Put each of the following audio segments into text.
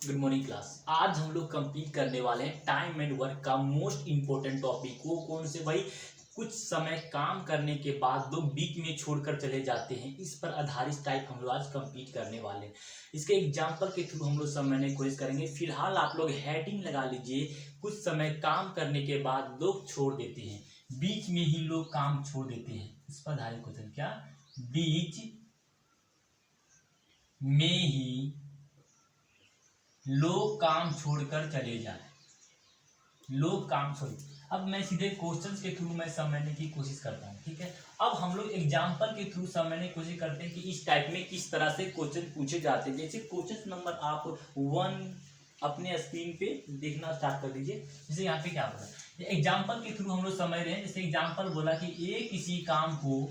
Good morning class. आज हम लोग कंप्लीट करने वाले हैं टाइम एंड वर्क का मोस्ट इंपॉर्टेंट टॉपिक। वो कौन से भाई? कुछ समय काम करने के बाद लोग बीच में छोड़कर चले जाते हैं। इस पर आधारित टाइप हम लोग आज कंप्लीट करने वाले हैं। इसके एग्जाम्पल के थ्रू हम लोग समझने की कोशिश करेंगे। फिलहाल आप लोग हेडिंग लगा लीजिए, कुछ समय काम करने के बाद लोग छोड़ देते हैं, बीच में ही लोग काम छोड़ देते हैं। इस पर आधारित क्वेश्चन क्या? बीच में ही लोग काम छोड़कर चले जाए। लोग काम छोड़। अब मैं सीधे क्वेश्चंस के थ्रू मैं समझने की कोशिश करता हूँ, ठीक है। अब हम लोग एग्जांपल के थ्रू समझने की कोशिश करते हैं कि इस टाइप में किस तरह से क्वेश्चन पूछे जाते हैं। जैसे क्वेश्चन नंबर आप 1 अपने स्क्रीन पे देखना स्टार्ट कर दीजिए। जैसे यहाँ पे क्या बोला, एग्जाम्पल के थ्रू हम लोग समझ रहे हैं। जैसे एग्जाम्पल बोला कि ए किसी काम को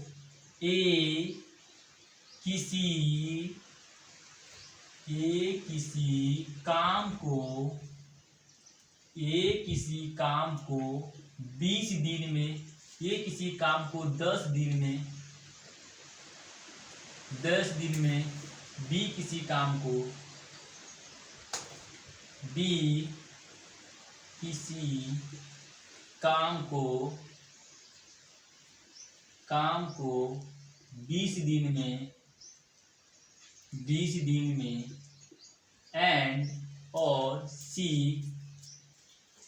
किसी काम को 20 दिन में, ये किसी काम को 10 दिन में, 10 दिन में, बी किसी काम को 20 दिन में, 20 दिन में एंड और सी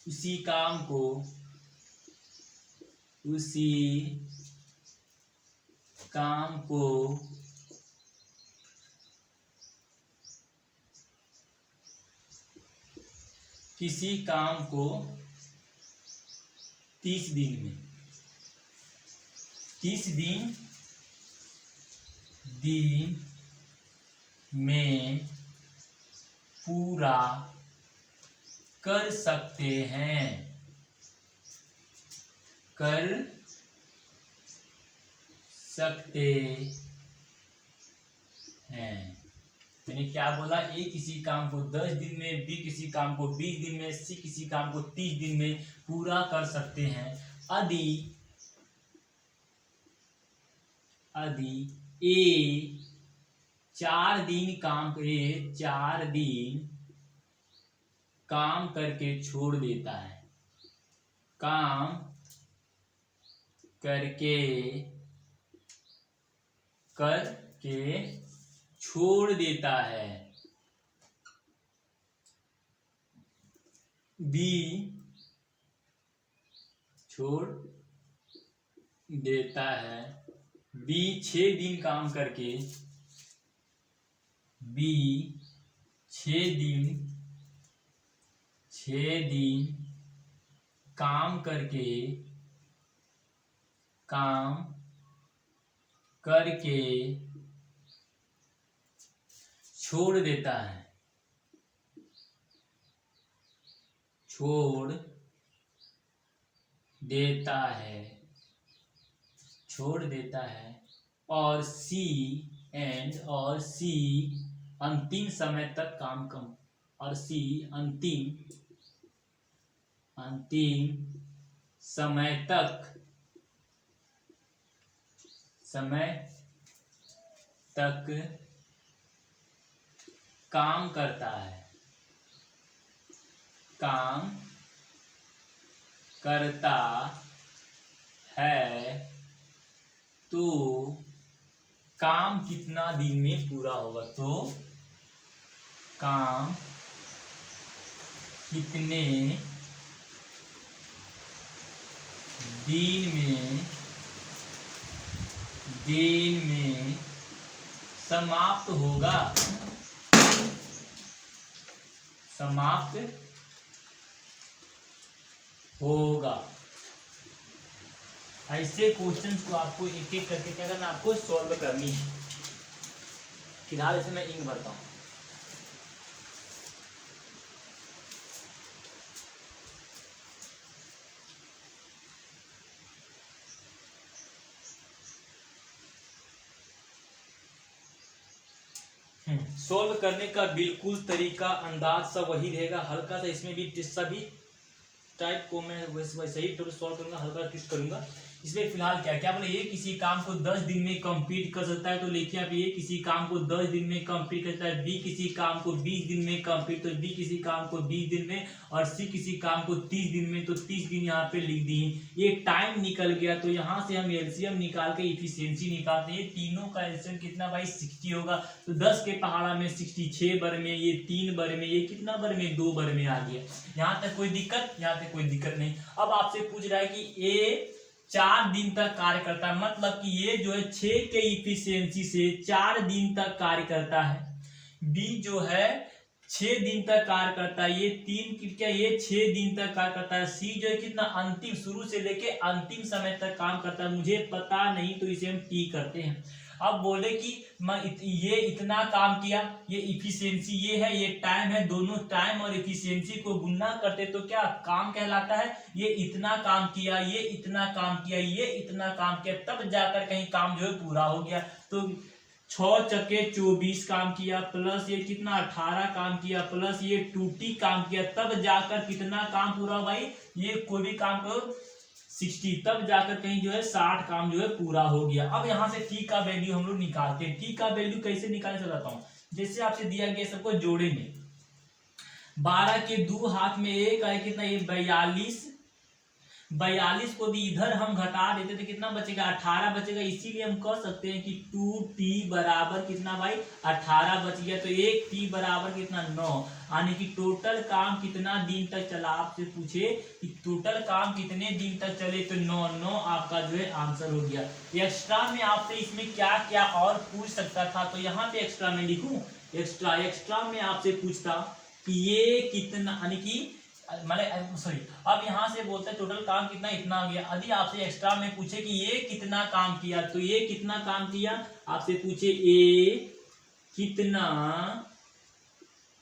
उसी काम को किसी काम को 30 दिन में, 30 दिन में पूरा कर सकते हैं, मैंने क्या बोला? ए किसी काम को 10 दिन में, बी किसी काम को 20 दिन में, सी किसी काम को 30 दिन में पूरा कर सकते हैं यदि ए 4 दिन काम करके छोड़ देता है, छोड़ देता है। बी छोड़ देता है, बी 6 दिन काम करके, बी 6 दिन काम करके छोड़ देता है, छोड़ देता है और सी अंतिम समय तक और सी अंतिम समय तक काम करता है तो काम कितना दिन में पूरा होगा? तो काम कितने दिन में समाप्त होगा। ऐसे क्वेश्चंस को आपको एक एक करके क्या करना, आपको सॉल्व करनी है। फिलहाल इसे मैं इंक भरता हूँ। सॉल्व करने का बिल्कुल तरीका, अंदाज सब वही रहेगा। हल्का सा इसमें भी सभी टाइप को मैं वैसे ही सॉल्व करूंगा, हल्का ट्विस्ट करूंगा। इसमें फिलहाल क्या बोले, ये किसी काम को 10 दिन में कंप्लीट कर सकता है, तो लिखिए आप ये किसी काम को 10 दिन में कंप्लीट कर सकता है, बी किसी काम को 20 दिन में कंप्लीट, तो बी किसी काम को 20 दिन में, और सी किसी काम को 30 दिन में, तो 30 दिन यहाँ पे लिख दी। ये टाइम निकल गया, तो यहाँ से हम एलसीएम निकाल के इफिशियंसी निकालते हैं। तीनों का एलसीएम कितना भाई 60 होगा, तो 10 के पहाड़ा में 60 6 बार में, ये 3 बार में, ये कितना बार में 2 बार में आ गया। यहाँ तक कोई दिक्कत, यहाँ तक कोई दिक्कत नहीं। अब आपसे पूछ रहा है कि ए 4 दिन तक कार्य करता है, मतलब कि ये जो है 6 के इफिशियंसी से 4 दिन तक कार्य करता है। बी जो है 6 दिन तक कार्य करता है, ये 3 की क्या, ये 6 दिन तक कार्य करता है। सी जो है कितना, अंतिम, शुरू से लेके अंतिम समय तक काम करता है, मुझे पता नहीं, तो इसे हम टी करते हैं। अब बोले कि ये इतना काम किया, ये इफिशियंसी ये है, ये टाइम है, दोनों टाइम और इफिशियंसी को गुना करते तो क्या काम कहलाता है। ये इतना काम किया, ये इतना काम किया, ये इतना काम किया, तब जाकर कहीं काम जो है पूरा हो गया। तो 6 चक्के 24 काम किया, प्लस ये कितना 18 काम किया, प्लस ये 2T काम किया, तब जाकर कितना काम पूरा भाई, ये कोई भी काम करो 60, तब जाकर कहीं जो है 60 काम जो है पूरा हो गया। अब यहाँ से टी का वैल्यू हम लोग निकालते हैं। टी का वैल्यू कैसे निकालने चलाता हूँ, जैसे आपसे दिया गया सबको जोड़ेंगे। 12 के 2 हाथ में 1 है, कितना ये 42 को भी इधर हम घटा देते तो कितना बचेगा, 18 बचेगा। इसीलिए हम कह सकते हैं कि 2T बराबर कितना भाई 18 बच गया। तो 1T बराबर कितना 9, यानी कि टोटल काम कितना दिन तक चला। आपसे पूछे कि टोटल काम कितने दिन तक चले, तो 9 आपका जो है आंसर हो गया। एक्स्ट्रा में आपसे इसमें क्या क्या और पूछ सकता था, तो यहाँ पे एक्स्ट्रा में लिखूं, एक्स्ट्रा में आपसे पूछता कि ये कितना, यानी कि सॉरी, अब यहाँ से बोलते हैं टोटल काम कितना, इतना हो गया। यदि आपसे एक्स्ट्रा में पूछे कि ये कितना काम किया, तो ये कितना काम किया, आपसे पूछे ये कितना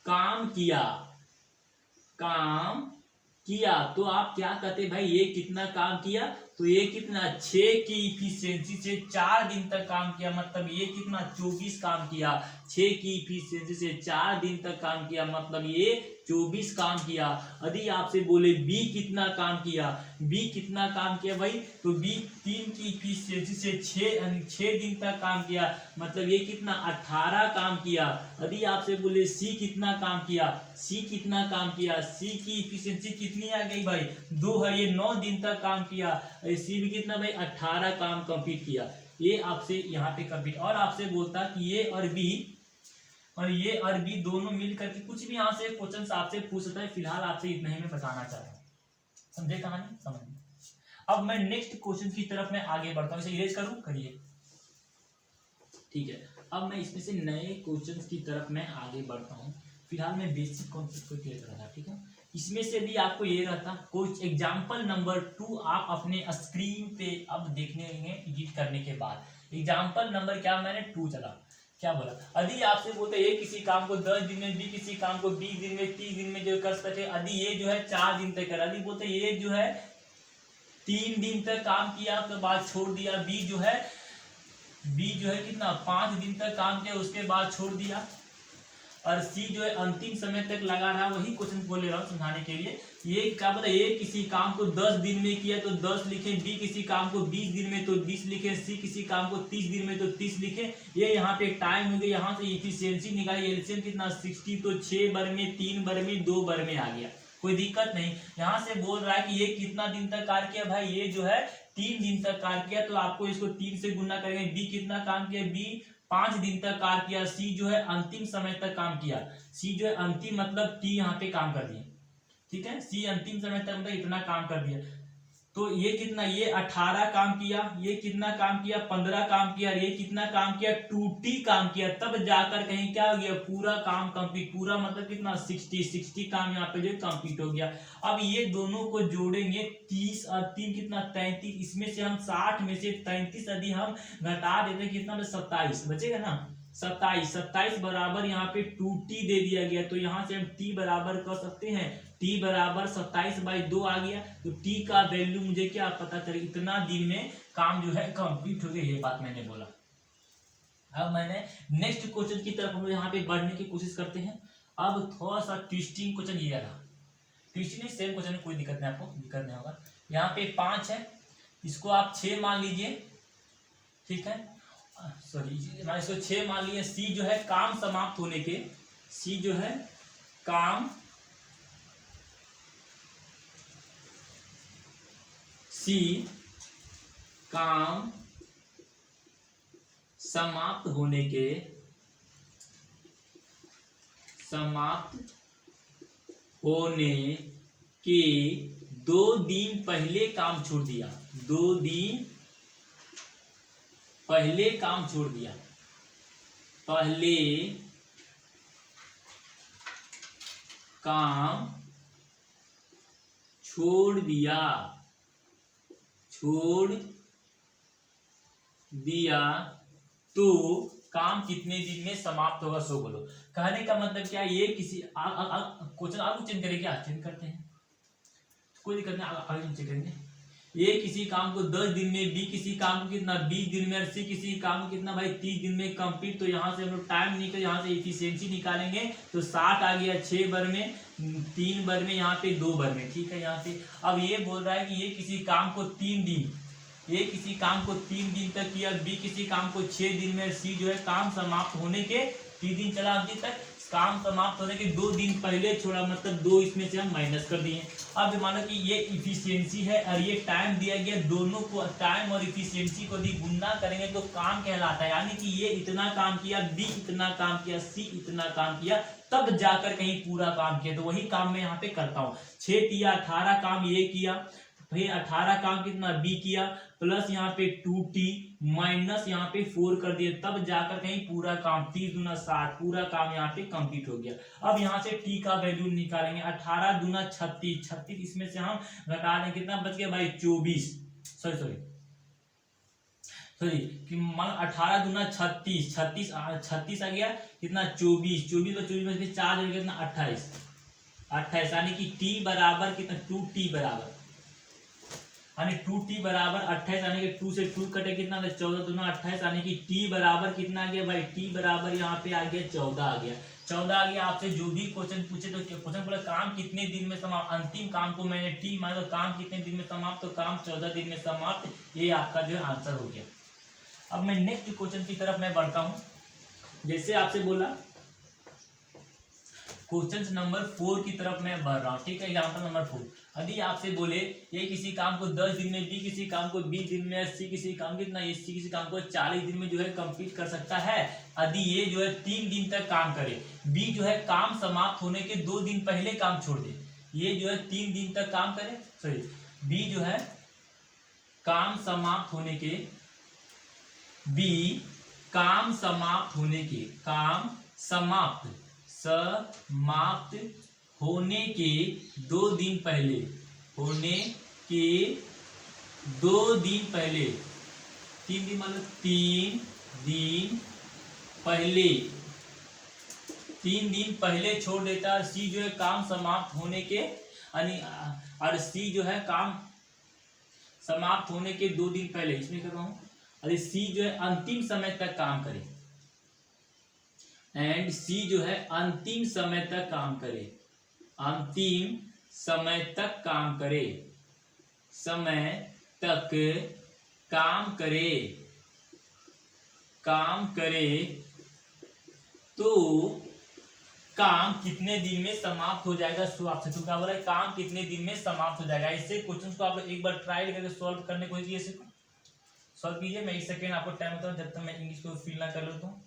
काम किया, तो आप क्या कहते भाई, ये कितना काम किया, तो ये कितना 6 की इफिशियंसी से 4 दिन तक काम किया, मतलब ये कितना 24 काम किया। 6 की इफिशियंसी से 4 दिन तक काम किया, मतलब ये 24 काम किया। यदि आपसे बोले बी कितना काम किया, भाई, तो बी 3 की इफिशियंसी से 6 दिन तक काम किया, मतलब ये कितना 18 काम किया। यदि आपसे बोले सी कितना काम किया, सी की इफिशियंसी कितनी आ गई भाई 2 है, ये 9 दिन तक काम किया। सी भी कितना भाई 18 काम कंप्लीट किया। ये आपसे यहाँ पे कंप्लीट, और आपसे बोलता कि ये और बी दोनों मिलकर के कुछ भी यहाँ से क्वेश्चन आपसे पूछ सकता है। फिलहाल आपसे इतना ही मैं बताना चाह रहा हूँ, समझे कहानी, समझ। अब मैं नेक्स्ट क्वेश्चन की तरफ मैं आगे बढ़ता हूँ, इसे इरेज करूँ, करिए, ठीक है। अब मैं इसमें से नए क्वेश्चन की तरफ मैं आगे बढ़ता हूँ। फिलहाल मैं बेसिक कॉन्सेप्ट को क्लियर कर रहा था, ठीक है। इसमें से भी आपको ये रहता कुछ एग्जाम्पल नंबर 2 आप अपने स्क्रीन पे अब देखने एडिट करने के बाद। एग्जाम्पल नंबर क्या मैंने 2 चला, क्या बोला, यदि आपसे बोलते ये किसी काम को 10 दिन में, बी किसी काम को 20 दिन में, 30 दिन में जो कर सके, यदि ये जो है 4 दिन तक कर, यदि बोलते ये जो है 3 दिन तक काम किया तो बाद छोड़ दिया, बी जो है कितना 5 दिन तक काम किया उसके बाद छोड़ दिया, और सी जो है अंतिम समय तक लगा रहा। वही क्वेश्चन बोले रहा हूँ समझाने के लिए। ये क्या बोला, ये किसी काम को 10 दिन में किया तो 10 लिखे, बी किसी काम को 20 दिन में तो 20 लिखे, सी किसी काम को 30 दिन में तो 30 लिखे। ये यहाँ पे टाइम हो गया, यहाँ से इफिशियंसी निकाली, एलसीएम कितना 60, तो 6 बार में, 3 बार में, 2 बार में आ गया, कोई दिक्कत नहीं। यहाँ से बोल रहा है कि ये कितना दिन तक कार्य किया, भाई ये जो है 3 दिन तक कार्य किया, तो आपको इसको 3 से गुना करेंगे। बी कितना काम किया, बी 5 दिन तक कार्य किया। सी जो है अंतिम समय तक काम किया, सी जो है अंतिम मतलब टी यहाँ पे काम कर दिया, ठीक है। सी अंतिम समय तक मतलब इतना काम कर दिया, तो ये कितना, ये 18 काम किया, ये कितना काम किया 15 काम किया, ये कितना काम किया 2T काम किया, तब जाकर कहीं क्या हो गया पूरा काम कंप्लीट। पूरा मतलब कितना 60 काम यहाँ पे जो कंप्लीट हो गया। अब ये दोनों को जोड़ेंगे, 30 और 3 कितना 33, इसमें से हम 60 में से 33 यदि हम घटा देते हैं कितना 27 बचेगा ना, 27 बराबर यहाँ पे 2T दे दिया गया, तो यहाँ से हम T बराबर कर सकते हैं, T बराबर 27/2 आ गया। तो T का वैल्यू मुझे क्या पता चले, इतना दिन में काम जो है कंप्लीट हो गया, ये बात मैंने बोला। अब मैंने नेक्स्ट क्वेश्चन की तरफ हम लोग यहाँ पे बढ़ने की कोशिश करते हैं। अब थोड़ा सा ट्विस्टिंग क्वेश्चन ये रहा, ट्विस्टिंग सेम क्वेश्चन, कोई दिक्कत नहीं, आपको दिक्कत नहीं होगा। यहाँ पे 5 है, इसको आप 6 मान लीजिए, ठीक है, सॉरी इसको 6 मान लीजिए। सी जो है काम समाप्त होने के, सी जो है काम, सी काम समाप्त होने के, समाप्त होने के 2 दिन पहले काम छोड़ दिया, 2 दिन पहले काम छोड़ दिया, पहले काम छोड़ दिया, छोड़ दिया तो काम कितने दिन में समाप्त होगा, सो बोलो। कहने का मतलब क्या, ये किसी क्वेश्चन आगे चेंज करें, क्या चेंज करते हैं, कोई दिक्कत नहीं, आगे चेंज करेंगे। ये किसी काम को 10 दिन में, बी किसी काम को कितना 20 दिन में, और सी किसी काम को कितना भाई 30 दिन में कंप्लीट। तो यहाँ से हम लोग टाइम निकल, यहाँ से इफिशियंसी निकालेंगे तो 60 आ गया 6 बार में, 3 बार में, यहाँ पे 2 बार में, ठीक है। यहाँ पे अब ये बोल रहा है कि ये किसी काम को 3 दिन, ये किसी काम को 3 दिन तक किया, बी किसी काम को 6 दिन में, सी जो है काम समाप्त होने के 3 दिन चला अभी तक, काम समाप्त होने के 2 दिन पहले छोड़ा, मतलब 2 इसमें से हम माइनस कर दिए। अब मानो कि ये इफिशियंसी है और ये टाइम दिया गया, दोनों को टाइम और इफिशियंसी को भी गुणा करेंगे तो काम कहलाता है। यानी कि ये इतना काम किया, बी इतना काम किया, सी इतना काम किया, तब जाकर कहीं पूरा काम किया। तो वही काम मैं यहाँ पे करता हूँ। 6 या 18 काम ये किया, फिर 18 काम कितना बी किया, प्लस यहाँ पे 2t माइनस यहाँ पे 4 कर दिए, तब जाकर कहीं पूरा काम 30 दूना 60, पूरा काम यहाँ पे कंप्लीट हो गया। अब यहाँ से t का वैल्यू निकालेंगे, 18 दूना 36, 36 इसमें से हम घटा दें, कितना बच गया भाई 24, सॉरी कि मान 18 दूना 36, 36 आ गया, कितना 24, 24 और 24 में 4 हो गया, कितना 28, 28 यानी कि t बराबर कितना 2t बराबर, यानी 2t बराबर 28, यानी कि 2 से 2 कटे कितना 14 दूना 28, यानी कि t बराबर कितना आ गया भाई, t बराबर यहाँ पे आ गया 14 आ गया, 14 आ गया। आपसे जो भी क्वेश्चन पूछे तो क्वेश्चन बोला काम कितने दिन में समाप्त, अंतिम काम को मैंने t माना तो काम कितने दिन में समाप्त, तो काम 14 दिन में समाप्त, ये आपका जो है आंसर हो गया। अब मैं नेक्स्ट क्वेश्चन की तरफ मैं बढ़ता हूँ। जैसे आपसे बोला क्वेश्चन नंबर 4 की तरफ मैं बढ़ रहा हूँ, ठीक है। एग्जाम्पल नंबर 4, यदि आपसे बोले ये किसी काम को 10 दिन में, बी किसी काम को 20 दिन में, सी किसी काम कितना, सी किसी काम को 40 दिन में जो है कंप्लीट कर सकता है, यदि ये जो है 3 दिन तक काम करे, बी जो है काम समाप्त होने के 2 दिन पहले काम छोड़ दे, ये जो है 3 दिन तक काम करे, सॉरी बी जो है काम समाप्त होने के, बी काम समाप्त होने के, काम समाप्त होने के 2 दिन पहले, होने के 2 दिन पहले, 3 दिन मतलब 3 दिन पहले, 3 दिन पहले छोड़ देता है। सी जो है काम समाप्त होने के, यानी और सी जो है काम समाप्त होने के 2 दिन पहले, इसमें कर रहा हूं, अरे सी जो है अंतिम समय तक काम करे, एंड सी जो है अंतिम समय तक काम करे, अंतिम समय तक काम करे, समय तक काम करे, काम करे तो काम कितने दिन में समाप्त हो जाएगा। सो आपसे क्या बोला है, काम कितने दिन में समाप्त हो जाएगा। इससे क्वेश्चन को आप एक बार ट्राई करके सॉल्व करने की कोशिश कीजिए, सॉल्व कीजिए। मैं 1 सेकेंड आपको टाइम देता हूँ जब तक मैं इंग्लिश को फिल ना कर लेता हूँ।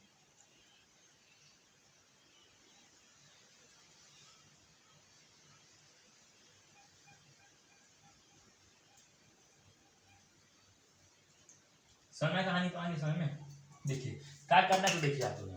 समय कहानी पाएंगे, समय में देखिए क्या करना है, तो देखिए आप लोग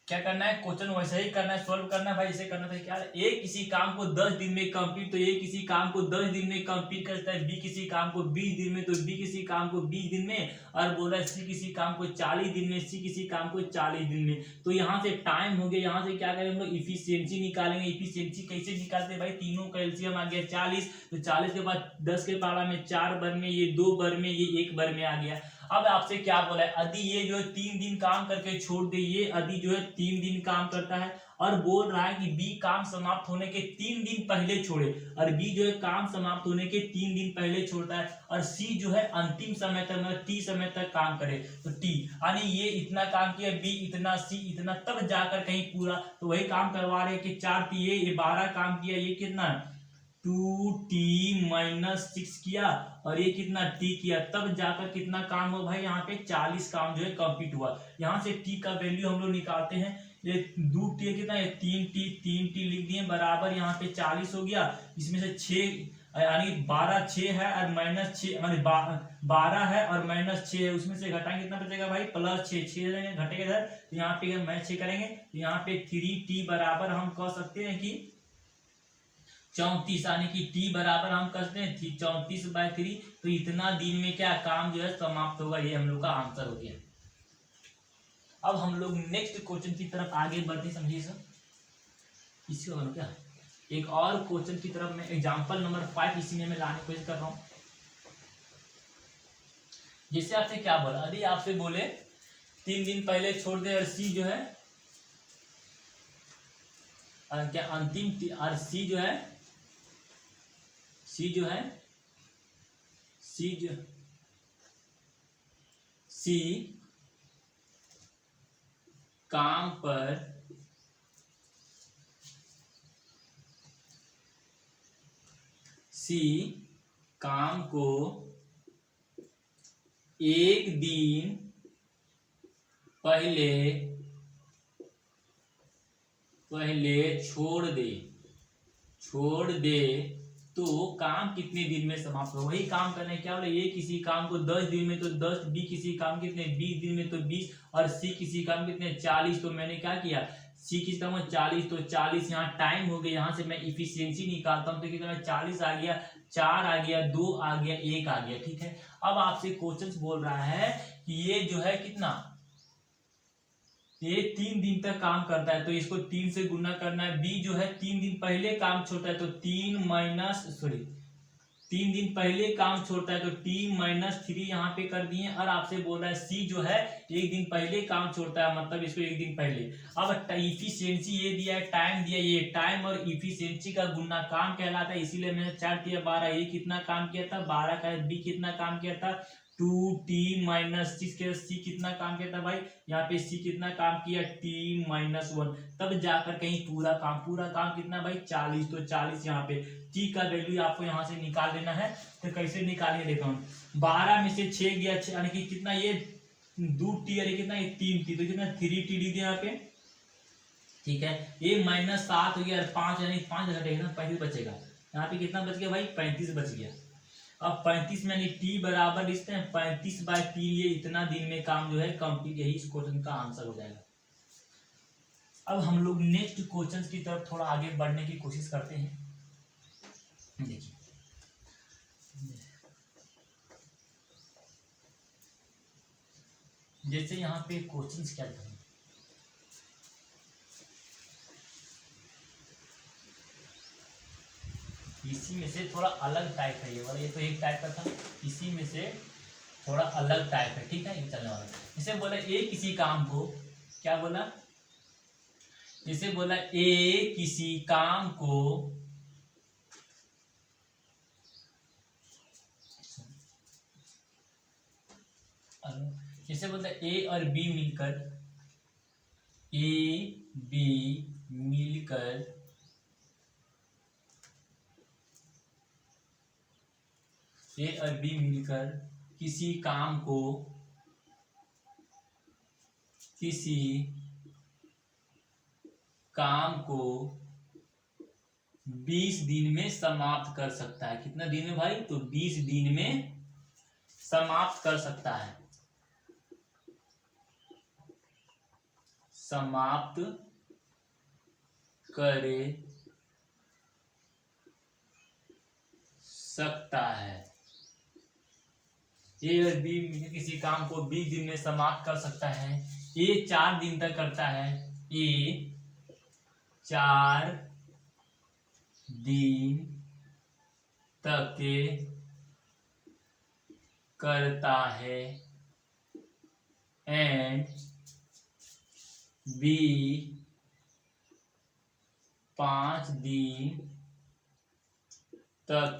क्या करना है, क्वेश्चन वैसे ही करना है, सॉल्व करना है भाई। इसे करना था क्या, ए किसी काम को 10 दिन में कंप्लीट, तो ये किसी काम को 10 दिन में कंप्लीट करता है, बी किसी काम को 20 दिन में, तो बी किसी काम को 20 दिन में, और बोला सी किसी काम को 40 दिन में, सी किसी काम को 40 दिन में। तो यहाँ से टाइम हो गया, यहाँ से क्या करेंगे हम लोग इफिशियंसी निकालेंगे। इफिशियंसी कैसे निकालते हैं भाई, तीनों का एलसीएम आ गया 40, तो 40 के बाद 10 के पारा में 4 बार में, ये 2 बार में, ये 1 बार में आ गया। अब आपसे क्या बोला है, यदि ये जो है 3 दिन काम करके छोड़ दे, ये यदि जो है 3 दिन काम करता है और बोल रहा है कि बी काम समाप्त होने के 3 दिन पहले छोड़े, और बी जो है काम समाप्त होने के 3 दिन पहले छोड़ता है, और सी जो है अंतिम समय तक मतलब टी समय तक काम करे, तो टी यानी ये इतना काम किया, बी इतना, सी इतना, तब जाकर कहीं पूरा, तो वही काम करवा रहे हैं कि 4 ये 12 काम किया, ये कितना 2t-6 किया, और ये कितना t किया, तब जाकर कितना काम हुआ भाई, यहाँ पे 40 काम जो है कंप्लीट हुआ। यहाँ से t का वैल्यू हम लोग निकालते हैं, ये 2t कितना है 3t लिख दिए बराबर, यहाँ पे 40 हो गया, इसमें से 6 यानी 12 6 है और -6 यानी 12 है और -6 है, उसमें से घटाएंगे कितना बचेगा भाई +6 घटेगा इधर, तो यहाँ पे मैं 6 करेंगे, तो यहाँ पे 3t बराबर हम कह सकते हैं कि 34, यानी कि t बराबर हम कहते हैं 34/3, तो इतना दिन में क्या काम जो है समाप्त होगा, ये हम लोग का आंसर हो गया। अब हम लोग नेक्स्ट क्वेश्चन की तरफ आगे बढ़ते, समझिए सर इसी को क्या एक और क्वेश्चन की तरफ मैं एग्जांपल नंबर 5 इसी में मैं लाने की कोशिश कर रहा हूं। जैसे आपसे क्या बोला, यदि आपसे बोले 3 दिन पहले छोड़ दे, और सी जो है क्या अंतिम, और सी जो है सी काम पर काम को 1 दिन पहले छोड़ दे तो काम कितने दिन में समाप्त हो। वही काम करने क्या बोले, ये किसी काम को 10 दिन में तो 10, बी किसी काम कितने 20 दिन में तो 20, और सी किसी काम कितने 40, तो मैंने क्या किया, सी किस काम 40, तो 40 यहाँ टाइम हो गया, यहाँ से मैं इफिशियंसी निकालता हूँ, तो कितना 40 आ गया, 4 आ गया, 2 आ गया, 1 आ गया, ठीक है। अब आपसे क्वेश्चन बोल रहा है कि ये जो है कितना, ये 3 दिन तक काम करता है, तो इसको 3 से गुना करना है। बी जो है 3 दिन पहले काम छोड़ता है, तो 3 दिन पहले काम छोड़ता है, तो t-3 यहाँ पे कर दिए। और आपसे बोल रहा है सी जो है 1 दिन पहले काम छोड़ता है, मतलब इसको 1 दिन पहले। अब इफिशियंसी ये दिया है, टाइम दिया, ये टाइम और इफिशियंसी का गुना काम कहलाता है, इसीलिए मैंने 4 दिया 12। ये कितना काम किया था 12 का, बी कितना काम किया था 2t-6 के, सी कितना काम किया था भाई, यहाँ पे सी कितना काम किया t-1, तब जाकर कहीं पूरा काम कितना भाई 40, तो 40 यहाँ पे t का वैल्यू आपको यहाँ से निकाल लेना है। तो कैसे निकालिए देखो, 12 में से 6 गया, यानी कि कितना ये 2t, अरे कितना ये 3t, तो कितना 3t लिख दिया यहाँ पे, ठीक है। ये -7 हो गया, 5 यानी 5 घटेगा 35 बचेगा, यहाँ पे कितना बच गया भाई 35 बच गया। अब 35 में यानी t बराबर लिखते हैं 35/3, ये इतना दिन में काम जो है कंप्लीट, यही इस क्वेश्चन का आंसर हो जाएगा। अब हम लोग नेक्स्ट क्वेश्चन की तरफ थोड़ा आगे बढ़ने की कोशिश करते हैं। देखिए जैसे यहाँ पे क्वेश्चन क्या था, इसी में से थोड़ा अलग टाइप है ये वाला, ये तो एक टाइप का था, इसी में से थोड़ा अलग टाइप है, ठीक है, ये चलने वाला। जैसे बोला ए किसी काम को, क्या बोला, जैसे बोला ए किसी काम को जैसे बोलता है ए और बी मिलकर किसी काम को 20 दिन में समाप्त कर सकता है। कितना दिन में भाई, तो 20 दिन में समाप्त कर सकता है, समाप्त करे सकता है। ए और बी किसी काम को 20 दिन में समाप्त कर सकता है। ए 4 दिन तक करता है, ए 4 दिन तक करता है, एंड बी 5 दिन तक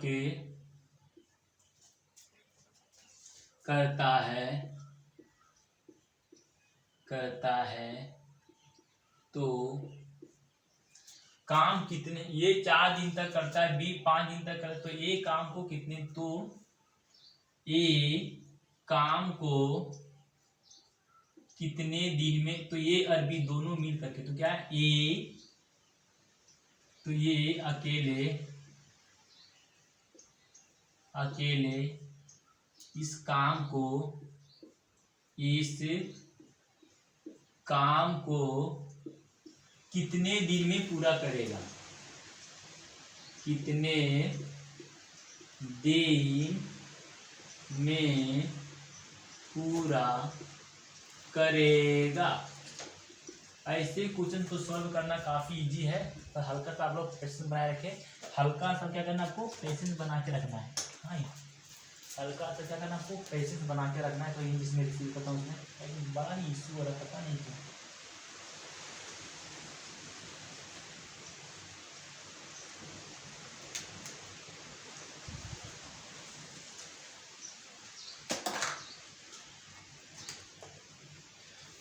करता है तो काम कितने, ये 4 दिन तक करता है, बी 5 दिन तक करता है, तो ए काम को कितने, तो ए काम को कितने दिन में, तो ये और बी दोनों मिल करके, तो क्या है ए, तो ये अकेले इस काम को कितने दिन में पूरा करेगा, कितने दिन में पूरा करेगा। ऐसे क्वेश्चन को सॉल्व करना काफी इजी है, पर हल्का सा आप लोग पेशेंस बनाए रखें। हल्का सा क्या करना, आपको पेशेंस बना के रखना है। हाँ, हल्का सा क्या करना, आपको पेशेंस बना के रखना है। तो इंग्लिश में रिसीव करता हूँ उसमें बड़ा नहीं इशू हो रहा, पता नहीं क्यों।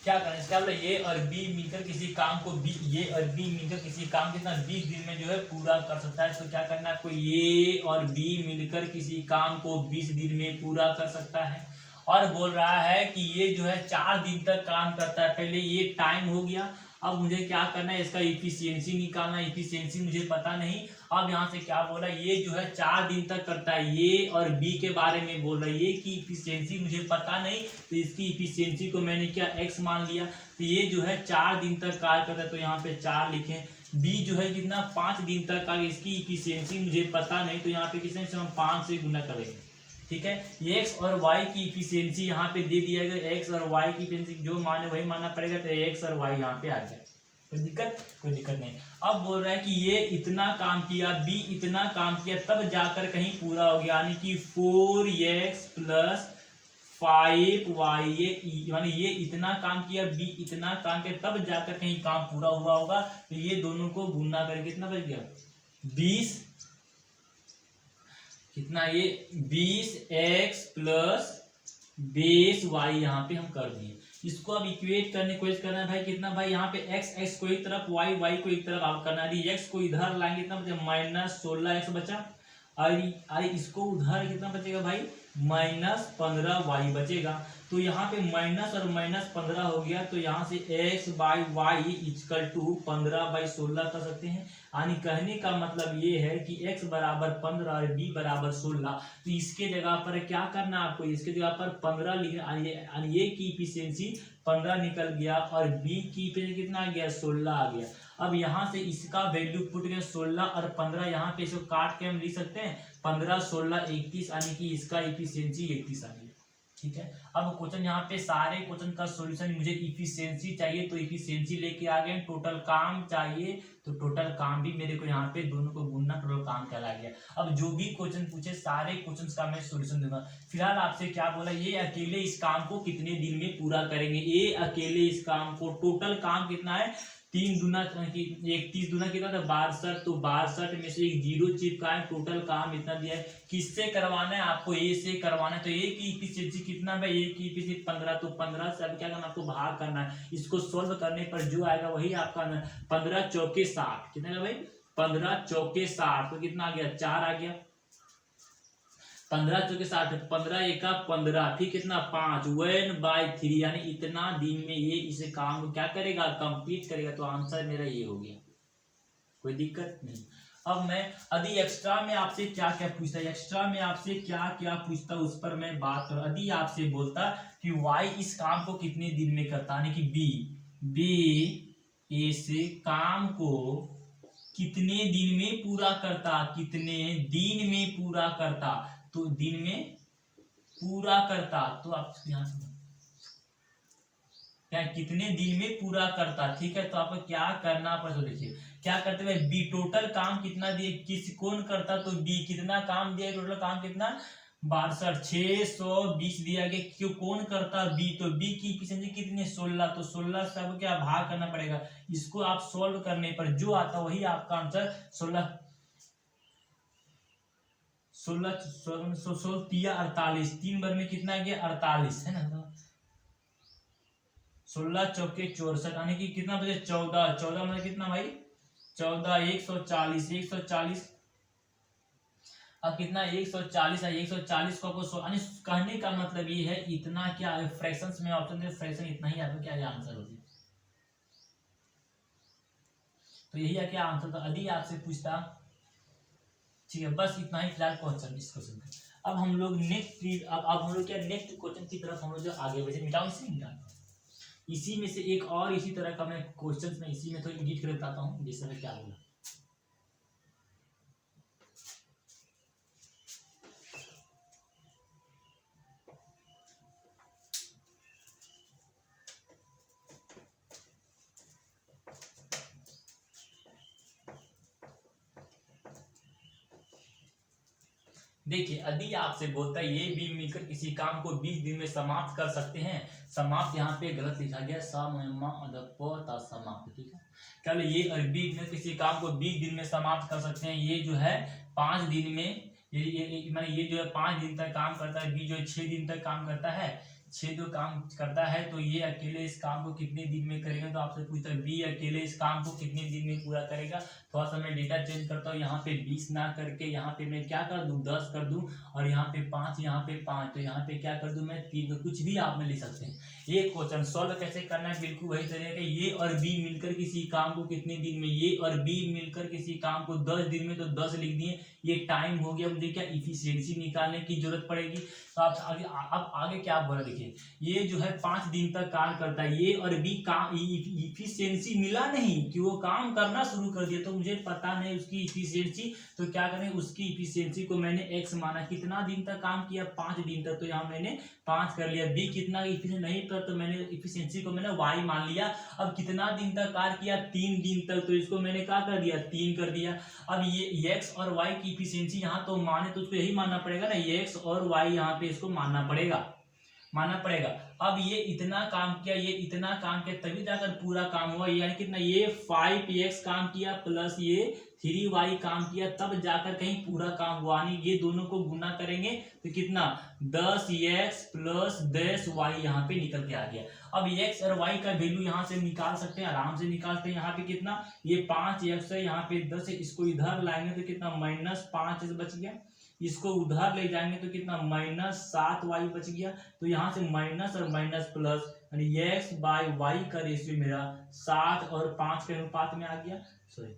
क्या करें, इसका मतलब ये और बी मिलकर किसी काम को ये और बी मिलकर किसी काम कितना 20 दिन में जो है पूरा कर सकता है। तो क्या करना है आपको, ये और बी मिलकर किसी काम को 20 दिन में पूरा कर सकता है। और बोल रहा है कि ये जो है 4 दिन तक काम करता है। पहले ये टाइम हो गया, अब मुझे क्या करना है, इसका इफिशियंसी निकालना है। इफिशियंसी मुझे पता नहीं। अब यहाँ से क्या बोला, ये जो है 4 दिन तक करता है, ये और बी के बारे में बोल रहा है। ये की इफिशियंसी मुझे पता नहीं, तो इसकी इफिशियंसी को मैंने क्या एक्स मान लिया। तो ये जो है 4 दिन तक कार्य करता है, तो यहाँ पे 4 लिखें। बी जो है कितना 5 दिन तक कार्य, इसकी इफिशियंसी मुझे पता नहीं, तो यहाँ पे किसने हम 5 से गुना करेंगे। ठीक है, एक्स और वाई की इफिशियंसी यहाँ पे दे दिया गया। एक्स और वाई की इफिशियंसी जो माने वही मानना पड़ेगा, तो एक्स और वाई यहाँ पे आ गया। कोई दिक्कत नहीं। अब बोल रहा है कि ये इतना काम किया, बी इतना काम किया, तब जाकर कहीं पूरा हो गया, यानी कि 4x + 5y, यानी ये इतना काम किया, बी इतना काम किया, तब जाकर कहीं काम पूरा हुआ होगा। तो ये दोनों को गुना करके कितना बच गया, 20, कितना ये 20x + 20y यहाँ पे हम कर दिए। इसको अब इक्वेट करने की कोशिश करना है भाई, कितना भाई यहाँ पे x को एक तरफ, y को एक तरफ आप करना है। x को इधर लाएंगे कितना बचा, -16x बचा, और इसको उधर कितना बचेगा भाई, -15y बचेगा। तो यहाँ पे माइनस और -15 हो गया, तो यहाँ से x/y = 15/16 कर सकते हैं। यानी कहने का मतलब ये है कि x = 15 और b = 16। तो इसके जगह पर क्या करना है आपको, इसके जगह पर 15 लिखना। ये की इफिशियंसी 15 निकल गया और b की इफिशियंसी कितना आ गया, 16 आ गया। अब यहाँ से इसका वैल्यू पुट गया 16 और 15, यहाँ पे इसको काट के हम लिख सकते हैं 15, 16, 31, यानी कि इसका इफिशियंसी 31 आ गया। ठीक है, अब क्वेश्चन यहाँ पे सारे क्वेश्चन का सॉल्यूशन, मुझे इफिशियंसी चाहिए तो इफिशियंसी लेके आ गए, टोटल काम चाहिए तो टोटल काम भी मेरे को यहाँ पे दोनों को गुणना टोटल काम कहला गया। अब जो भी क्वेश्चन पूछे सारे क्वेश्चन का मैं सॉल्यूशन दूंगा। फिलहाल आपसे क्या बोला, ये अकेले इस काम को कितने दिन में पूरा करेंगे, ये अकेले इस काम को, टोटल काम कितना है 3 दूना 31 दूना कितना था 62, तो 62 में से एक 0 चिपका है, टोटल काम इतना दिया है। किससे करवाना है आपको, ए से करवाना है। तो ए की इफिशियंसी कितना है, ए की इफिशियंसी 15, तो 15 से अब क्या करना आपको भाग करना है। इसको सोल्व करने पर जो आएगा वही आपका 15 चौके 60, कितना है भाई 15 चौके 60, तो कितना आ गया 4 आ गया। 15 चौके 60, 15 एका 15, फिर कितना 5, 1/3, यानी इतना दिन में ये इस काम को क्या करेगा, कंप्लीट करेगा। तो आंसर मेरा ये हो गया, कोई दिक्कत नहीं। अब मैं यदि एक्स्ट्रा में आपसे क्या क्या पूछता है, एक्स्ट्रा में आपसे क्या क्या पूछता उस पर मैं बात करूं। यदि आपसे बोलता कि वाई इस काम को कितने दिन में करता, यानी कि बी इस काम को कितने दिन में पूरा करता, कितने दिन में पूरा करता, तो दिन में पूरा करता, तो आप यहां से क्या कितने दिन में पूरा करता। ठीक है, तो आपको क्या करना पड़ेगा, देखिए क्या करते हुए, बी टोटल काम कितना दिए, कौन करता, तो बी कितना काम दिया, टोटल काम कितना 62 620 दिया गया, क्यों कौन करता बी, तो बी की एफिशिएंसी कितनी है 16, तो 16 से आपको क्या भाग करना पड़ेगा, इसको आप सॉल्व करने पर जो आता वही आपका आंसर 16 16 16 तिया 48, 3 बार में कितना गया 48 है ना, 16 चौके 64 यानी कि कितना बचे 14, 14 में कितना भाई 14, 140 140, अब कितना 140 है, 140 को आपको कहने का मतलब ये है इतना क्या फ्रैक्शंस में ऑप्शन दे, फ्रैक्शन इतना ही आपको क्या आंसर होगी, तो यही है क्या आंसर था यदि आपसे पूछता। ठीक है, बस इतना ही फिलहाल क्वेश्चन इस क्वेश्चन का। अब हम लोग नेक्स्ट अब हम लोग क्या नेक्स्ट क्वेश्चन की तरफ हम लोग जो आगे बढ़े, मिटाओ इसे मिटाओ, इसी में से एक और इसी तरह का मैं क्वेश्चन में इसी में तो एडिट कर बताता हूँ जैसे मैं क्या बोला। देखिए यदि आपसे बोलता है ये भी मिलकर किसी काम को 20 दिन में समाप्त कर सकते हैं, समाप्त यहाँ पे गलत लिखा गया समाप्त, ठीक है, कल ये और बी में किसी काम को 20 दिन में समाप्त कर सकते हैं, ये जो है 5 दिन में माने ये जो है 5 दिन तक काम करता है, बी जो है 6 दिन तक काम करता है, 6 जो काम करता है, तो ये अकेले इस काम को कितने दिन में करेगा, तो आपसे पूछता है बी अकेले इस काम को कितने दिन में पूरा करेगा। थोड़ा सा मैं डेटा चेंज करता हूँ, यहाँ पे 20 ना करके यहाँ पे मैं क्या कर दूं 10 कर दूं, और यहाँ पे 5 यहाँ पे 5, तो यहाँ पे क्या कर दूं मैं 3, कुछ भी आप में लिख सकते हैं। ये क्वेश्चन सॉल्व कैसे करना है, बिल्कुल वही तरीका, ये और बी मिलकर किसी काम को कितने दिन में, ये और बी मिलकर किसी काम को 10 दिन में, तो 10 लिख दिए, ये टाइम हो गया, मुझे क्या इफिशियंसी निकालने की जरूरत पड़ेगी। तो आप आगे अब आगे क्या बोला देखिए, ये जो है 5 दिन तक काम करता है, ये और बी काम इफिशियंसी मिला नहीं कि वो काम करना शुरू कर दिया, तो मुझे पता नहीं उसकी इफिशियंसी, तो क्या करें उसकी इफिशियंसी को मैंने x माना, कितना दिन तक काम किया 5 दिन तक, तो यहाँ मैंने 5 कर लिया, बी कितना इफिशियंट नहीं था तो मैंने इफिशियंसी को मैंने y मान लिया। अब कितना दिन तक कार्य किया 3 दिन तक, तो इसको मैंने क्या कर दिया 3 कर दिया। अब ये x और y की इफिशियंसी यहाँ तो माने तो उसको यही मानना पड़ेगा ना, ये x और y यहाँ पे इसको मानना पड़ेगा। अब ये इतना काम किया, ये इतना काम किया, तभी जाकर पूरा काम हुआ, यानी कितना ये 5x काम किया प्लस ये 3y काम किया, तब जाकर कहीं पूरा काम हुआ, नहीं ये दोनों को गुना करेंगे तो कितना 10x प्लस 10y यहाँ पे निकल के आ गया। अब x और y का वैल्यू यहाँ से निकाल सकते हैं, आराम से निकालते हैं। यहाँ पे कितना ये 5x है, यहाँ पे 10 है, इसको इधर लाएंगे तो कितना -5 बच गया, इसको उधर ले जाएंगे तो कितना -7y बच गया, तो यहाँ से माइनस और माइनस प्लस, यानी x बाय y का रेशियो मेरा 7 और 5 के अनुपात में आ गया। सॉरी,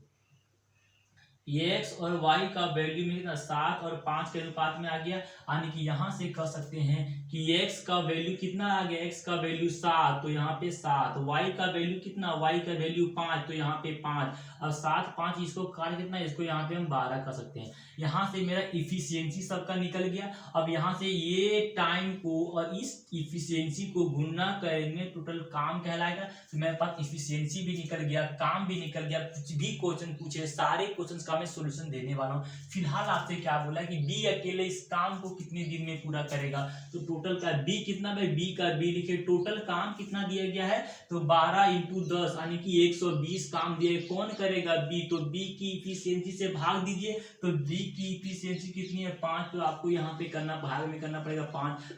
x और y का वैल्यू में 7 और 5 के अनुपात में आ गया, यानी कि यहाँ से कह सकते हैं कि x का वैल्यू कितना आ गया, x का वैल्यू 7, तो यहाँ पे 7, y का वैल्यू कितना, y का वैल्यू 5, तो यहाँ पे 5, अब 7 5 इसको काट कितना, इसको यहाँ पे हम 12 कर सकते हैं। यहाँ से मेरा इफिशियंसी सबका निकल गया। अब यहाँ से ये टाइम को और इस इफिशियंसी को गुना करेंगे, टोटल काम कहलाएगा, तो मेरे पास इफिशियंसी भी निकल गया, काम भी निकल गया। कुछ भी क्वेश्चन पूछे, सारे क्वेश्चन का मैं सॉल्यूशन देने वाला हूँ। फिलहाल आपसे क्या बोला कि बी अकेले इस काम को कितने दिन में पूरा करेगा, तो टोटल का बी कितना, भाई बी का बी लिखे, टोटल काम कितना दिया गया है, तो 12 × 10 यानी कि 120 काम दिए, कौन करेगा बी, तो बी की इफिशियंसी से भाग दीजिए, तो बी की इफिशियंसी कितनी है 5, तो आपको यहाँ पे करना भाग में करना पड़ेगा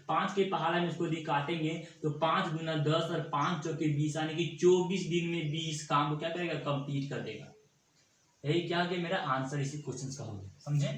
5 के पहाड़ा में इसको काटेंगे तो 5 × 10 और 5 चौके 20 यानी कि 24 दिन में 20 काम को क्या करेगा कंप्लीट कर देगा। यही क्या कि मेरा आंसर इसी क्वेश्चन का होगा, समझे।